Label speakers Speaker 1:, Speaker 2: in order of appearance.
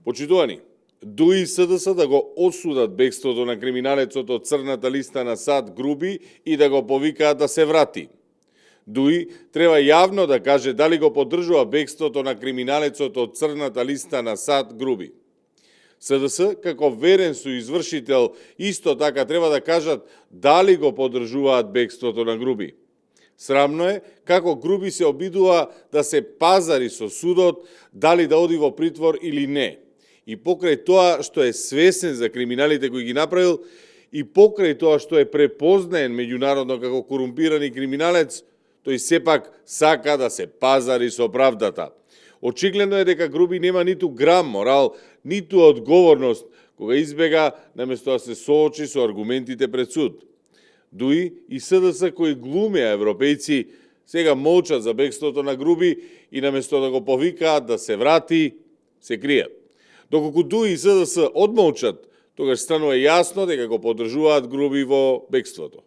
Speaker 1: Почитувани, дуи СДС да го осудат бегството на криминалецот од црната листа на САД Груби и да го повикаат да се врати. Дуи треба јавно да каже дали го поддржува бегството на криминалецот од црната листа на САД Груби. СДС, како верен соизвршител, исто така треба да кажат дали го поддржуваат бегството на Груби. Срамно е како Груби се обидува да се пазари со судот, дали да оди во притвор или не. И покрај тоа што е свесен за криминалите кои ги направил, и покрај тоа што е препознаен меѓународно како корумпирани криминалец, тој сепак сака да се пазари со правдата. Очигледно е дека Груби нема ниту грам морал, ниту одговорност, кога избега наместо да се соочи со аргументите пред суд. Дуи и СДС кои глумеа европејци, сега молчат за бегството на Груби и наместо да го повикаат да се врати, се кријат. Доколку Дуи и СДС одмолчат, тогаш станува јасно дека го поддржуваат Груби во бегството.